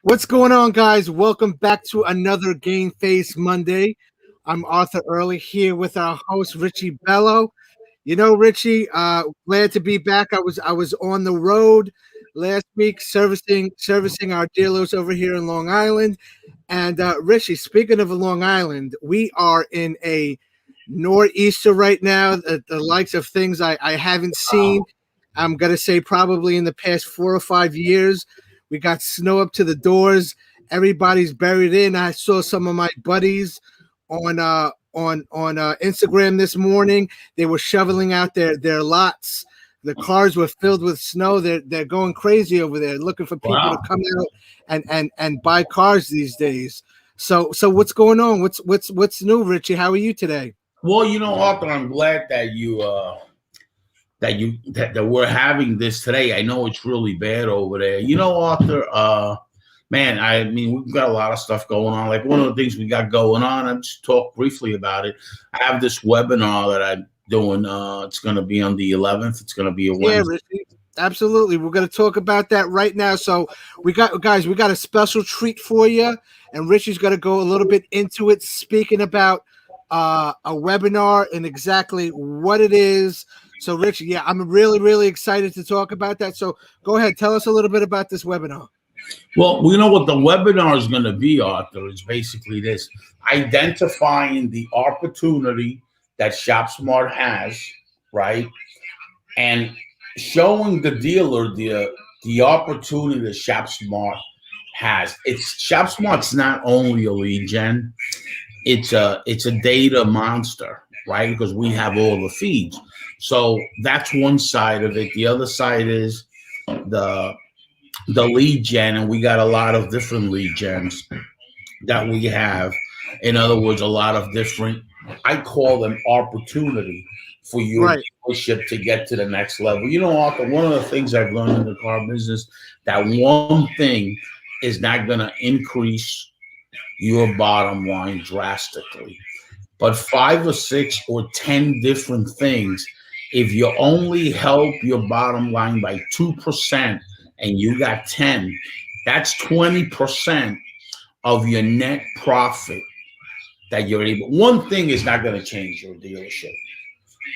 What's going on, guys? Welcome back to another Game Face Monday. I'm Arthur Early here with our host Richie Bello. Richie, glad to be back. I was on the road last week servicing our dealers over here in Long Island. And Richie, speaking of Long Island, we are in a nor'easter right now, the likes of things I haven't seen. I'm gonna say probably in the past 4 or 5 years. We got snow up to the doors. Everybody's buried in. I saw some of my buddies on Instagram this morning. They were shoveling out their lots. The cars were filled with snow. They're going crazy over there, looking for people to Wow. come out and buy cars these days. So what's going on? What's new, Richie? How are you today? Well, Arthur, I'm glad that we're having this today. I know it's really bad over there. Arthur, man, I mean, we've got a lot of stuff going on. Like one of the things we got going on, I just talk briefly about it. I have this webinar that I'm doing. It's going to be on the 11th. It's going to be a Wednesday. Yeah, Richie. Absolutely. We're going to talk about that right now. So we got a special treat for you, and Richie's going to go a little bit into it, speaking about a webinar and exactly what it is. So Richie, yeah, I'm really, really excited to talk about that. So go ahead, tell us a little bit about this webinar. Well, you know what the webinar is going to be, Arthur, is basically this: identifying the opportunity that ShopSmart has, right? And showing the dealer the opportunity that ShopSmart has. ShopSmart's not only a lead gen, it's a data monster, right? Because we have all the feeds. So that's one side of it. The other side is the lead gen, and we got a lot of different lead gens that we have. In other words, a lot of different, I call them opportunity for your Right. dealership to get to the next level. Arthur, one of the things I've learned in the car business, that one thing is not going to increase your bottom line drastically. But 5 or 6 or 10 different things, if you only help your bottom line by 2% and you got 10, that's 20% of your net profit that you're able. One thing is not going to change your dealership.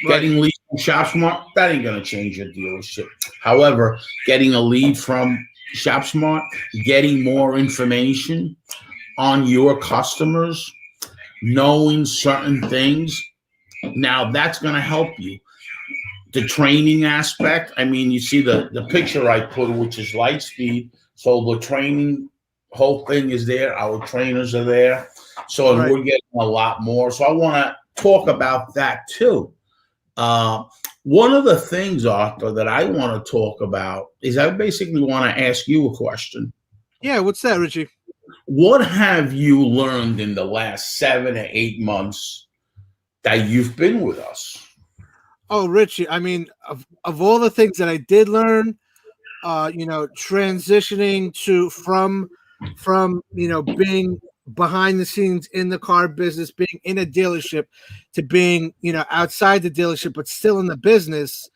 Right. Getting leads from ShopSmart, that ain't going to change your dealership. However, getting a lead from ShopSmart, getting more information on your customers, knowing certain things, now that's going to help you. The training aspect, I mean, you see the picture I put, which is Lightspeed. So the training whole thing is there. Our trainers are there. So Right. we're getting a lot more. So I want to talk about that too. One of the things, Arthur, that I want to talk about is I basically want to ask you a question. Yeah, what's that, Richie? What have you learned in the last 7 or 8 months that you've been with us? Oh, Richie, I mean, of all the things that I did learn, transitioning from being behind the scenes in the car business, being in a dealership, to being outside the dealership but still in the business,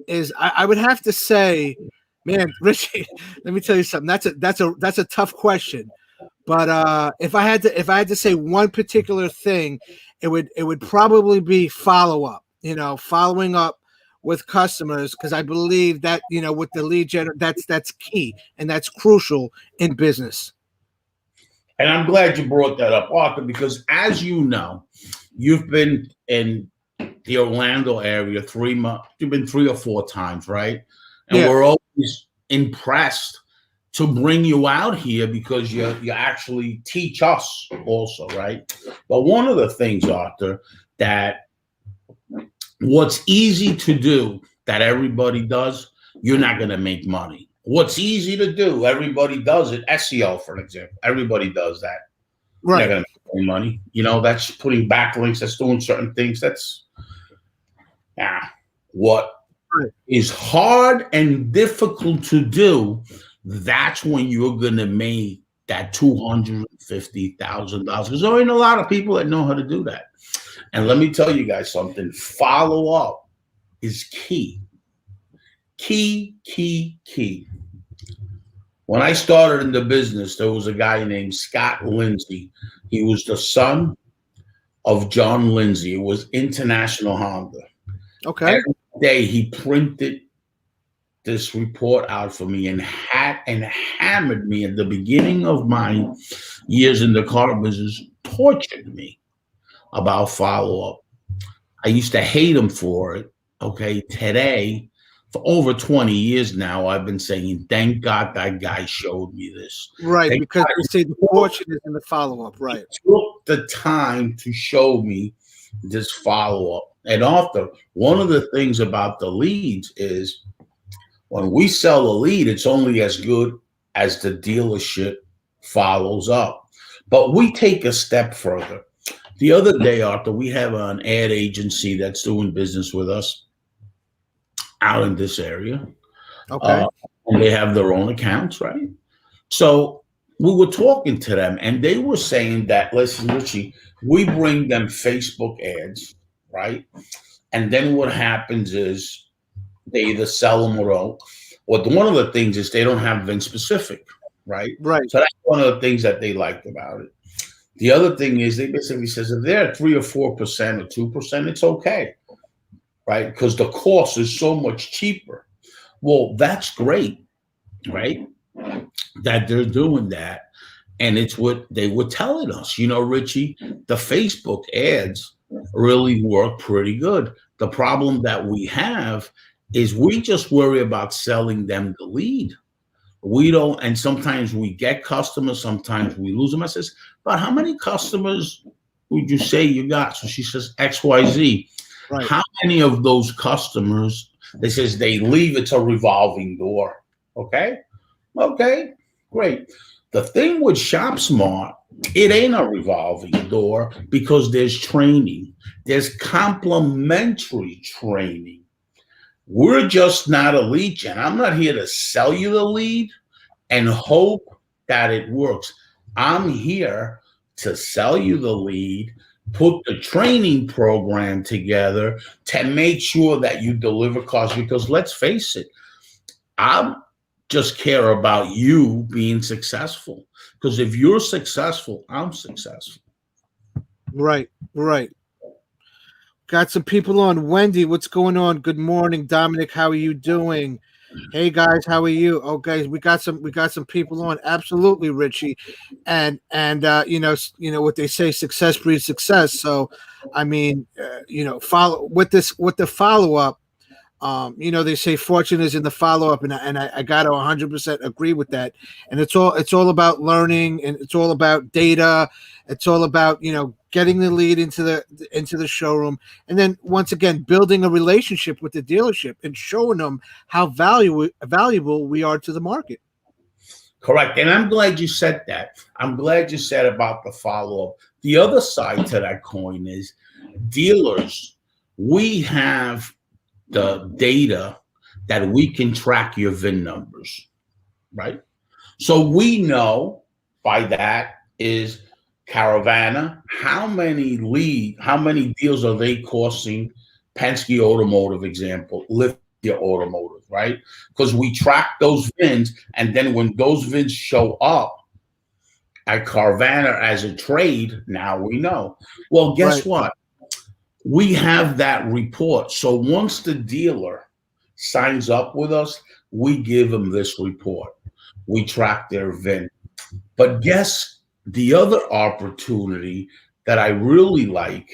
is I would have to say, man, Richie, let me tell you something. That's a tough question. But if I had to say one particular thing, it would probably be follow up. Following up with customers, because I believe that with the lead gen, that's key and that's crucial in business. And I'm glad you brought that up, Arthur, because as you know, you've been in the Orlando area 3 months. You've been 3 or 4 times, right? And Yeah. we're always impressed to bring you out here because you actually teach us also, right? But one of the things, Arthur, that what's easy to do that everybody does, you're not going to make money. What's easy to do, everybody does it. SEO, for example, everybody does that. You're not Right. going to make any money. That's putting backlinks, that's doing certain things. That's what Right. is hard and difficult to do. That's when you're going to make that $250,000, because there ain't a lot of people that know how to do that. And let me tell you guys something. Follow up is key. Key. When I started in the business, there was a guy named Scott Lindsay. He was the son of John Lindsay. It was International Honda. Okay. Every day he printed this report out for me and hammered me at the beginning of my years in the car business, tortured me about follow up. I used to hate him for it. Okay. Today, for over 20 years now, I've been saying, thank God that guy showed me this. Right, Thank because God they say the fortune is in the follow up. Right. he took the time to show me this follow up. And Arthur, one of the things about the leads is when we sell a lead, it's only as good as the dealership follows up. But we take a step further. The other day, Arthur, we have an ad agency that's doing business with us out in this area. Okay. And they have their own accounts, right? So we were talking to them and they were saying that, listen, Richie, we bring them Facebook ads, right? And then what happens is they either sell them or don't. Well, one of the things is they don't have VIN specific, right? Right. So that's one of the things that they liked about it. The other thing is they basically says if they're at 3 or 4% or 2%, it's okay, right? Because the cost is so much cheaper. Well, that's great, right? That they're doing that. And it's what they were telling us. You know, Richie, the Facebook ads really work pretty good. The problem that we have is we just worry about selling them the lead. We don't, and sometimes we get customers, sometimes we lose them. I says, but how many customers would you say you got? So she says XYZ. Right. How many of those customers, they says they leave, it's a revolving door. Okay. Okay, great. The thing with ShopSmart, it ain't a revolving door because there's training. There's complimentary training. We're just not a lead gen. I'm not here to sell you the lead and hope that it works. I'm here to sell you the lead, put the training program together to make sure that you deliver cars. Because let's face it, I just care about you being successful. Because if you're successful, I'm successful. Right. Right. Got some people on. Wendy, what's going on? Good morning, Dominic. How are you doing? Hey guys, how are you? Oh guys, we got some people on. Absolutely, Richie, and you know what they say, success breeds success. So, I mean, follow with the follow up. They say fortune is in the follow up, and I got to 100% agree with that. And it's all about learning, and it's all about data. It's all about getting the lead into the showroom, and then once again building a relationship with the dealership and showing them how valuable we are to the market. Correct. And I'm glad you said that. I'm glad you said about the follow up. The other side to that coin is dealers. We have the data that we can track your VIN numbers, right? So we know by that is Caravana, how many deals are they costing Penske Automotive, example, Lithia Automotive, right? Because we track those VINs, and then when those VINs show up at Carvana as a trade, now we know. Well, guess what? We have that report. So once the dealer signs up with us, we give them this report. We track their VIN. But guess the other opportunity that I really like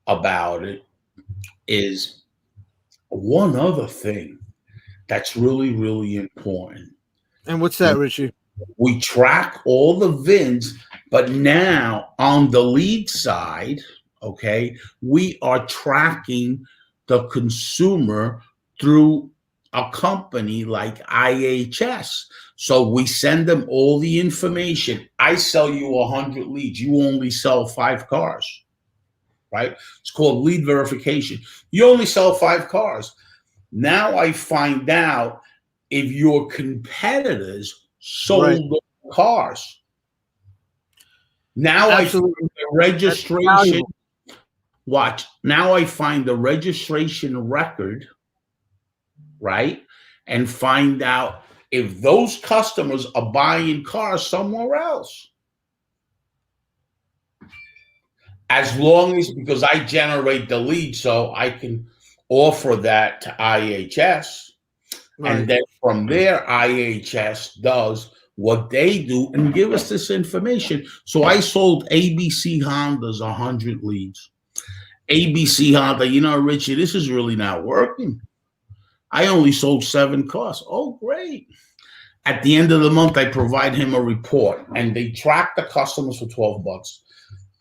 about it is one other thing that's really, really important. And what's that, Richie? We track all the VINs, but now on the lead side, okay, we are tracking the consumer through a company like IHS. So we send them all the information. I sell you 100 leads. You only sell 5 cars, right? It's called lead verification. You only sell 5 cars. Now I find out if your competitors sold those cars. Now Absolutely. I find the registration. Watch. Now I find the registration record, right? And find out if those customers are buying cars somewhere else. As long as, because I generate the lead, so I can offer that to IHS. Right. And then from there, IHS does what they do and give us this information. So I sold ABC Hondas 100 leads. ABC Honda, Richie, this is really not working. I only sold 7 cars. Oh, great. At the end of the month, I provide him a report, and they track the customers for $12.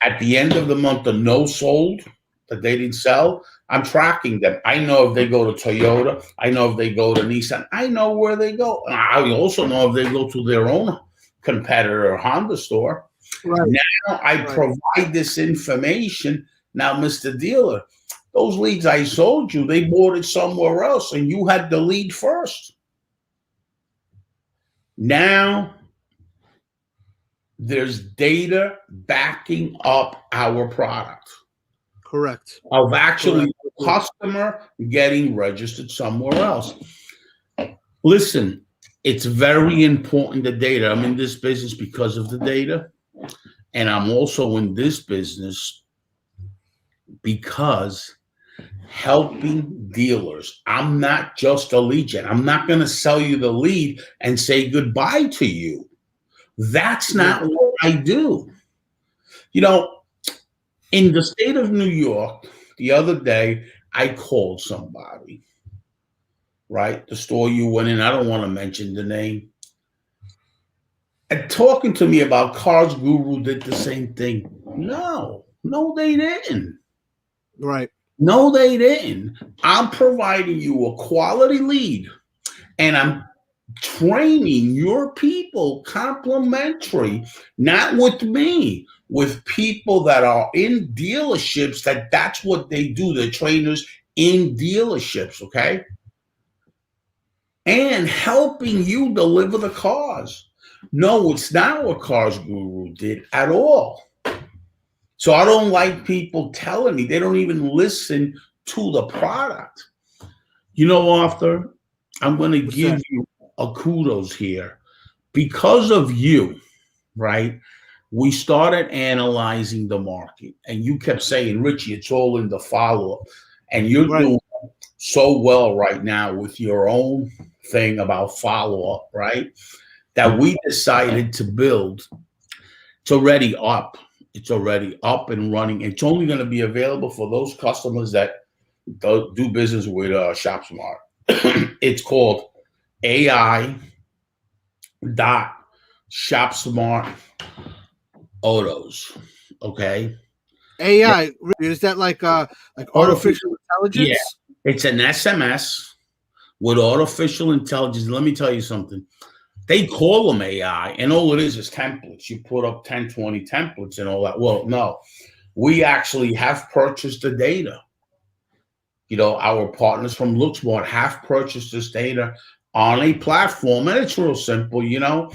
At the end of the month, the no sold that they didn't sell, I'm tracking them. I know if they go to Toyota. I know if they go to Nissan. I know where they go. And I also know if they go to their own competitor, Honda store. Right. Now I provide this information. Now, Mr. Dealer, those leads I sold you, they bought it somewhere else, and you had the lead first. Now, there's data backing up our product. Correct. Of actually the customer getting registered somewhere else. Listen, it's very important, the data. I'm in this business because of the data. And I'm also in this business because helping dealers. I'm not just a lead gen. I'm not going to sell you the lead and say goodbye to you. That's not what I do. In the state of New York, the other day, I called somebody, right? The store you went in, I don't want to mention the name. And talking to me about Cars Guru did the same thing. No, they didn't. Right. No, they didn't. I'm providing you a quality lead, and I'm training your people complimentary, not with me, with people that are in dealerships, that's what they do. They're trainers in dealerships, okay? And helping you deliver the cars. No, it's not what Cars Guru did at all. So I don't like people telling me. They don't even listen to the product. Arthur, I'm going to give you a kudos here. Because of you, right? We started analyzing the market, and you kept saying, Richie, it's all in the follow-up. And you're doing so well right now with your own thing about follow-up, right? That we decided to build. It's already up. It's already up and running. It's only going to be available for those customers that do business with ShopSmart. It's called AI.ShopSmartAutos. Okay. AI, is that like artificial intelligence? Yeah, it's an SMS with artificial intelligence. Let me tell you something. They call them AI, and all it is templates. You put up 10, 20 templates and all that. Well, no, we actually have purchased the data. Our partners from LookSmart have purchased this data on a platform, and it's real simple. You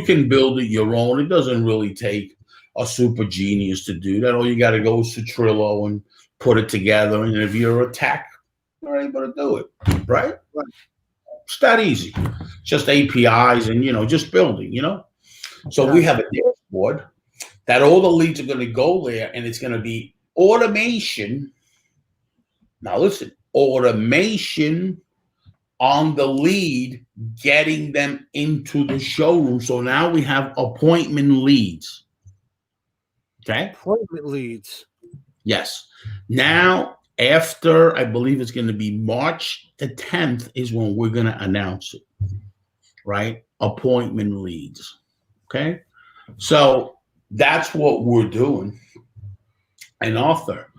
can build it your own. It doesn't really take a super genius to do that. All you got to go is to Trello and put it together. And if you're a tech, you're able to do it, right? It's that easy. Just APIs and, just building, So we have a dashboard that all the leads are going to go there, and it's going to be automation. Now listen, automation on the lead, getting them into the showroom. So now we have appointment leads. Okay. Appointment leads. Yes. Now, after, I believe it's going to be March the 10th is when we're going to announce it, right? Appointment leads. Okay. So that's what we're doing. And Arthur,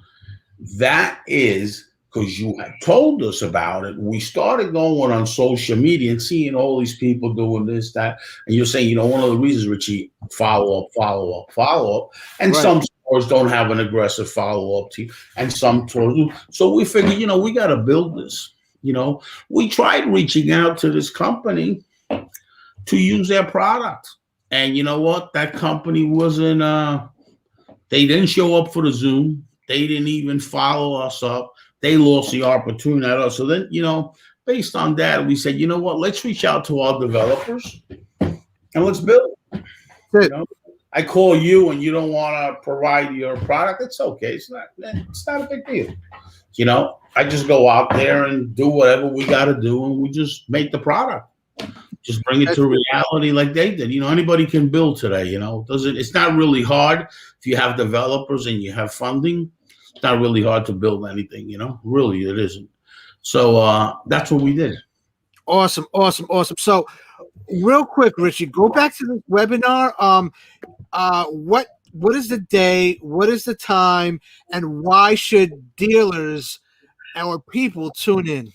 that is because you had told us about it. We started going on social media and seeing all these people doing this, that, and you're saying, one of the reasons, Richie, follow up. And some stores don't have an aggressive follow-up team, and some stores do. So we figured, we got to build this. We tried reaching out to this company to use their product. And you know what? That company wasn't, they didn't show up for the Zoom. They didn't even follow us up. They lost the opportunity. So then, based on that, we said, you know what? Let's reach out to our developers and let's build. You know, I call you and you don't want to provide your product. It's okay. It's not a big deal. You know, I just go out there and do whatever we got to do, and we just make the product. Just bring it to reality like they did. You know, anybody can build today. You know, it's not really hard if you have developers and you have funding. It's not really hard to build anything. You know, really, it isn't. So that's what we did. Awesome. So, real quick, Richie, go back to the webinar. What is the day? What is the time? And why should dealers or people tune in?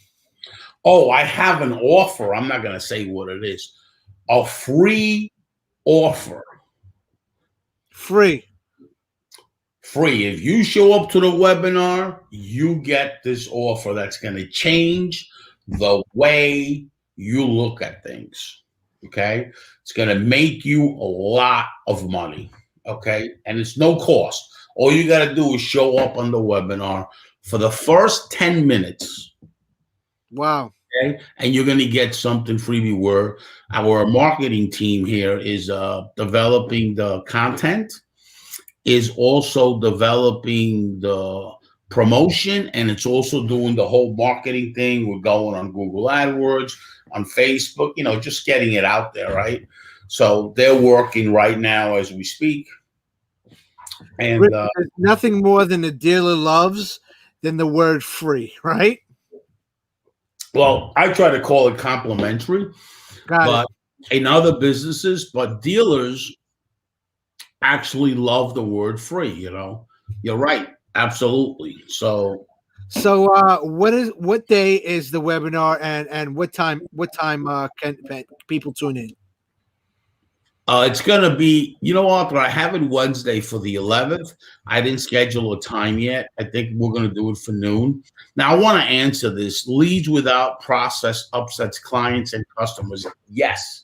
Oh, I have an offer. I'm not going to say what it is. A free offer. Free. If you show up to the webinar, you get this offer that's going to change the way you look at things. Okay. It's going to make you a lot of money. Okay. And it's no cost. All you got to do is show up on the webinar for the first 10 minutes. Wow. Okay. And you're going to get something freebie where our marketing team here is developing the content, is also developing the promotion, and it's also doing the whole marketing thing. We're going on Google AdWords, on Facebook, you know, just getting it out there, right? So they're working right now as we speak. And there's nothing more than a dealer loves than the word free, right? Well, I try to call it complimentary, but in other businesses, but dealers actually love the word free. You know, you're right. Absolutely. So what day is the webinar, and what time can people tune in? It's going to be, you know, Arthur, I have it Wednesday for the 11th. I didn't schedule a time yet. I think we're going to do it for noon. Now, I want to answer this. Leads without process upsets clients and customers. Yes,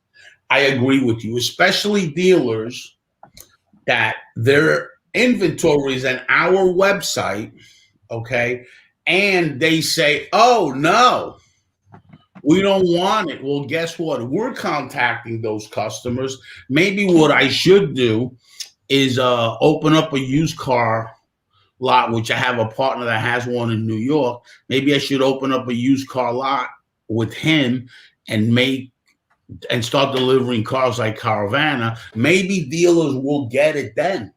I agree with you, especially dealers that their inventory is on our website, okay, and they say, oh, no, we don't want it. Well, guess what? We're contacting those customers. Maybe what I should do is open up a used car lot, which I have a partner that has one in New York. Maybe I should open up a used car lot with him and start delivering cars like Caravana. Maybe dealers will get it then.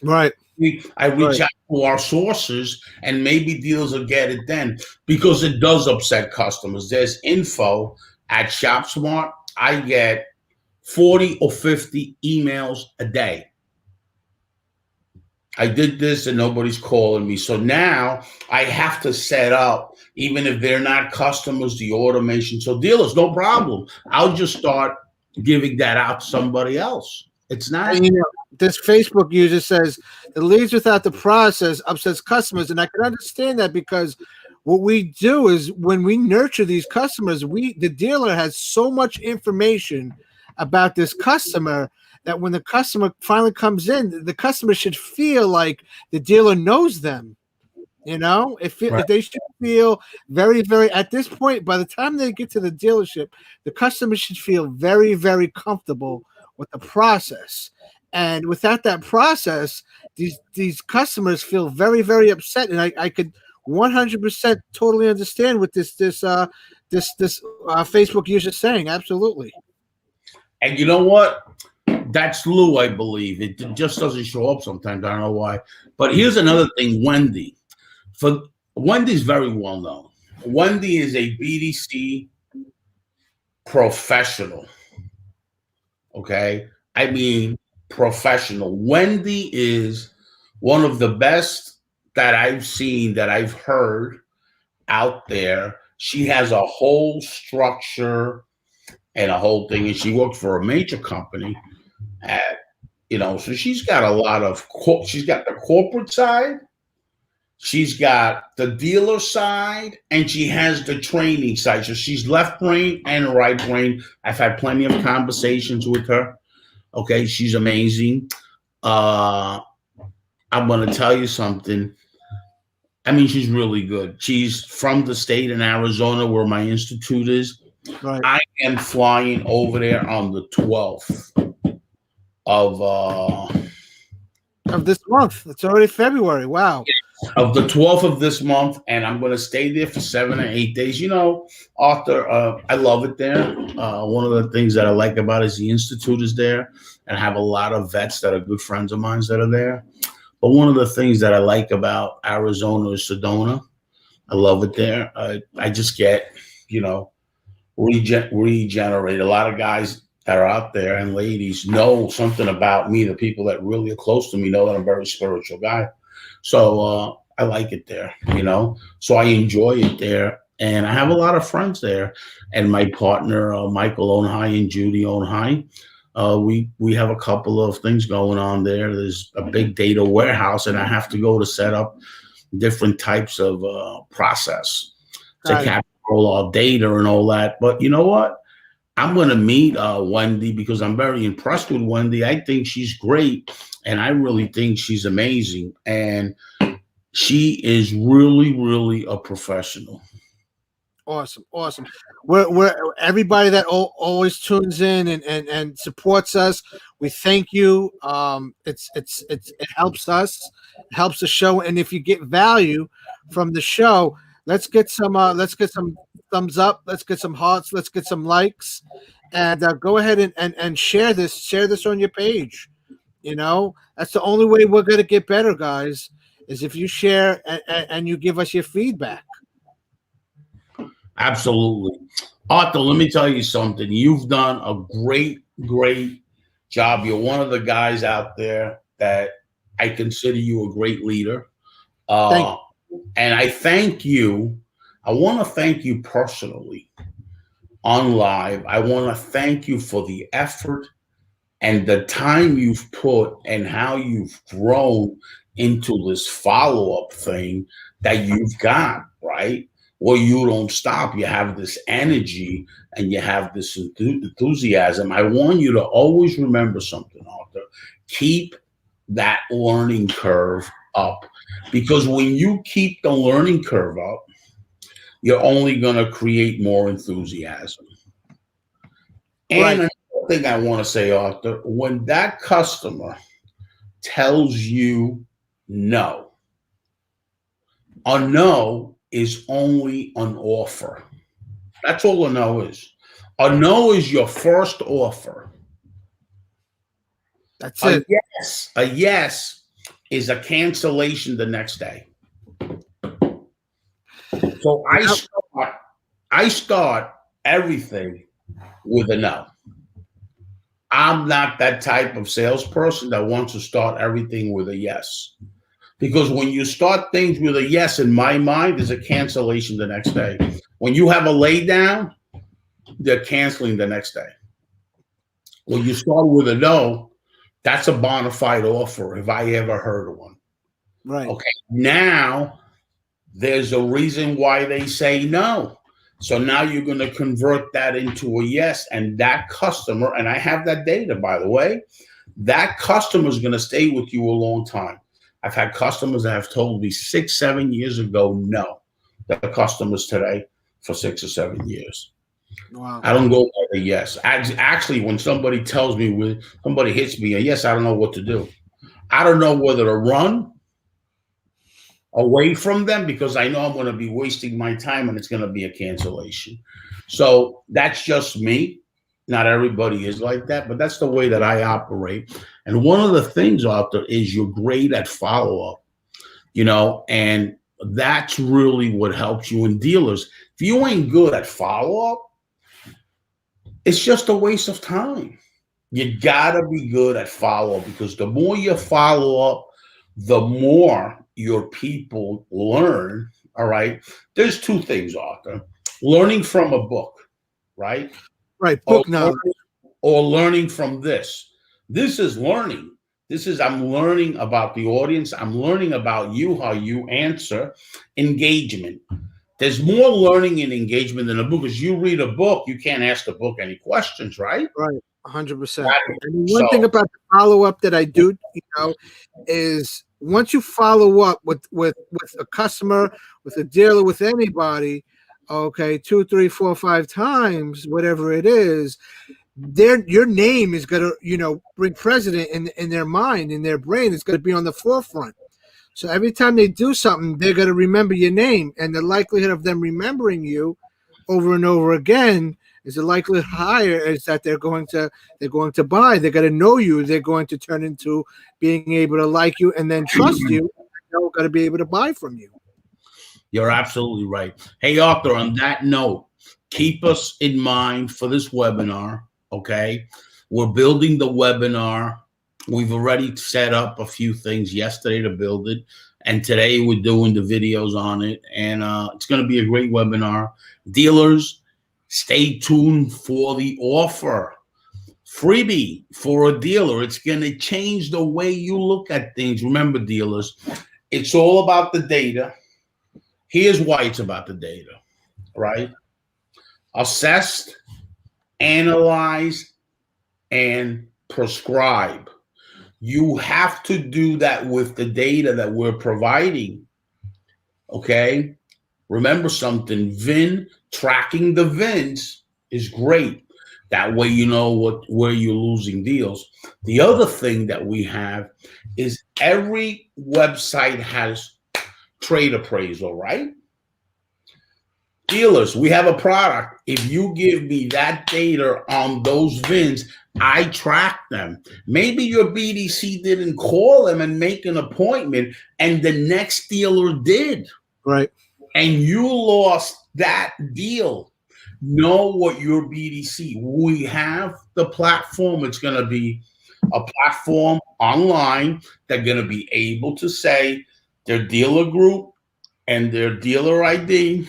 Right. I reach out to our sources, and maybe dealers will get it then, because it does upset customers. There's info at ShopSmart. I get 40 or 50 emails a day. I did this and nobody's calling me. So now I have to set up, even if they're not customers, the automation. So dealers, no problem. I'll just start giving that out to somebody else. It's not. And, you know, this Facebook user says the leads without the process upsets customers. And I can understand that, because what we do is when we nurture these customers, the dealer has so much information about this customer that when the customer finally comes in, the customer should feel like the dealer knows them. You know, if they should feel very, very, at this point, by the time they get to the dealership, the customer should feel very, very comfortable with the process. And without that process, these customers feel very, very upset. And I could 100% totally understand what this Facebook user is saying. Absolutely. And you know what? That's Lou, I believe. It just doesn't show up sometimes. I don't know why. But here's another thing, Wendy. Wendy's very well known. Wendy is a BDC professional. Okay? I mean, professional. Wendy is one of the best that I've seen, that I've heard out there. She has a whole structure and a whole thing, and she worked for a major company. So she's got a lot of, she's got the corporate side, she's got the dealer side, and she has the training side. So she's left brain and right brain. I've had plenty of conversations with her. Okay, she's amazing. I'm going to tell you something. I mean, she's really good. She's from the state in Arizona where my institute is. Right. I am flying over there on the 12th of Of this month. It's already February. Wow. the 12th of this month, and I'm going to stay there for 7 or 8 days. You know, Arthur, I love it there. One of the things that I like about it is the institute is there, and I have a lot of vets that are good friends of mine that are there. But one of the things that I like about Arizona is Sedona. I love it there. I just get, you know, regenerate. A lot of guys that are out there and ladies know something about me. The people that really are close to me know that I'm a very spiritual guy. So I like it there, you know. So I enjoy it there. And I have a lot of friends there. And my partner, Michael Onhai and Judy Onhai, we have a couple of things going on there. There's a big data warehouse, and I have to go to set up different types of process to capture all our data and all that. But you know what? I'm going to meet Wendy because I'm very impressed with Wendy. I think she's great, and I really think she's amazing. And she is really, really a professional. Awesome, awesome. We're everybody that always tunes in and supports us. We thank you. It helps us, it helps the show. And if you get value from the show, let's get some thumbs up. Let's get some hearts. Let's get some likes, and go ahead and share this. Share this on your page. You know, that's the only way we're gonna get better, guys. Is if you share and you give us your feedback. Absolutely. Arthur, let me tell you something. You've done a great, great job. You're one of the guys out there that I consider you a great leader. And I thank you. I want to thank you personally on live. I want to thank you for the effort and the time you've put and how you've grown into this follow-up thing that you've got, right? Well, you don't stop. You have this energy and you have this enthusiasm. I want you to always remember something, Arthur. Keep that learning curve up, because when you keep the learning curve up, you're only going to create more enthusiasm. And another thing I want to say, Arthur, when that customer tells you no, a no is only an offer. That's all a no is. A no is your first offer. That's it. A yes is a cancellation the next day. So I start everything with a no. I'm not that type of salesperson that wants to start everything with a yes. Because when you start things with a yes, in my mind, there's a cancellation the next day. When you have a lay down, they're canceling the next day. When you start with a no, that's a bona fide offer, if I ever heard of one. Right. Okay. Now, there's a reason why they say no. So now you're going to convert that into a yes. And that customer, and I have that data, by the way, that customer is going to stay with you a long time. I've had customers that have told me 6, 7 years ago, no. The customers today for 6 or 7 years. Wow. I don't go by the yes. Actually, when somebody tells me, when somebody hits me a yes, I don't know what to do. I don't know whether to run away from them because I know I'm going to be wasting my time and it's going to be a cancellation. So that's just me. Not everybody is like that, but that's the way that I operate. And one of the things, Arthur, is you're great at follow-up, you know, and that's really what helps you in dealers. If you ain't good at follow-up, it's just a waste of time. You got to be good at follow-up, because the more you follow up, the more your people learn, all right? There's two things, Arthur. Learning from a book, right? Right, book knowledge. Or learning from this. This is learning. This is, I'm learning about the audience. I'm learning about you, how you answer. Engagement. There's more learning and engagement in a book. As you read a book, you can't ask the book any questions, right? Right, 100%. And one thing about the follow-up that I do, you know, is once you follow up with a customer, with a dealer, with anybody, okay, 2, 3, 4, 5 times, whatever it is, your name is gonna, bring precedent in their mind, in their brain. It's gonna be on the forefront. So every time they do something, they're gonna remember your name, and the likelihood of them remembering you over and over again is the likelihood higher is that they're going to buy. They're going to know you. They're going to turn into being able to like you and then trust you. They're going to be able to buy from you. You're absolutely right. Hey, Arthur, on that note, keep us in mind for this webinar, okay? We're building the webinar. We've already set up a few things yesterday to build it, and today we're doing the videos on it, and it's going to be a great webinar. Dealers, stay tuned for the offer. Freebie for a dealer. It's going to change the way you look at things. Remember, dealers, it's all about the data. Here's why it's about the data, right? Assessed, analyze, and prescribe. You have to do that with the data that we're providing, okay? Remember something, VIN, tracking the VINs is great. That way you know where you're losing deals. The other thing that we have is every website has trade appraisal, right? Dealers, we have a product. If you give me that data on those VINs, I track them. Maybe your BDC didn't call them and make an appointment, and the next dealer did. Right. And you lost that deal. Know what your BDC. We have the platform. It's going to be a platform online. They're going to be able to say their dealer group and their dealer ID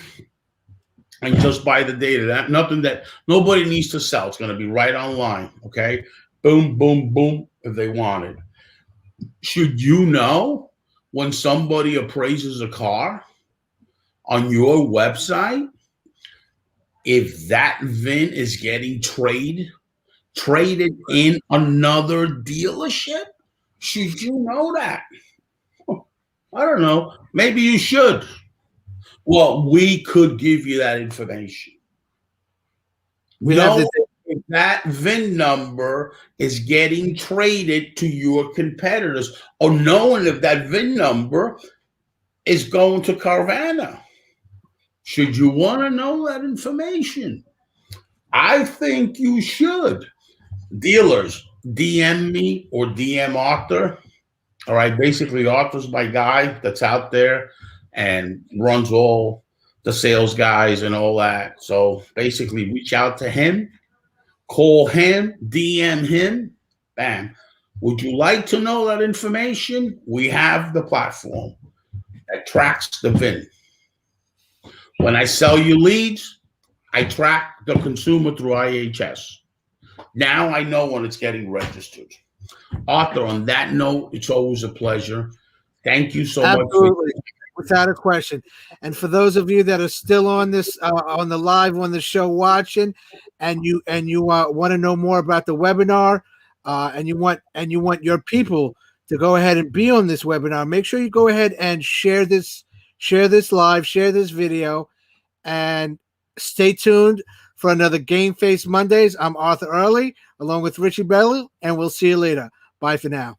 and just buy the data. That nobody needs to sell. It's going to be right online. Okay. Boom, boom, boom. If they want it. Should you know when somebody appraises a car on your website, if that VIN is getting traded in another dealership? Should you know that? I don't know. Maybe you should. Well, we could give you that information. Know if that VIN number is getting traded to your competitors, or knowing if that VIN number is going to Carvana. Should you want to know that information? I think you should. Dealers, DM me or DM Arthur. All right. Basically, Arthur's my guy that's out there and runs all the sales guys and all that. So basically, reach out to him, call him, DM him. Bam. Would you like to know that information? We have the platform that tracks the VIN. When I sell you leads, I track the consumer through IHS. Now I know when it's getting registered. Arthur, on that note, it's always a pleasure. Thank you so much. Without a question. And for those of you that are still on this, on the live, on the show watching, and you want to know more about the webinar, and you want your people to go ahead and be on this webinar, make sure you go ahead and share this live, share this video, and stay tuned for another Game Face Mondays. I'm Arthur Early, along with Richie Bello, and we'll see you later. Bye for now.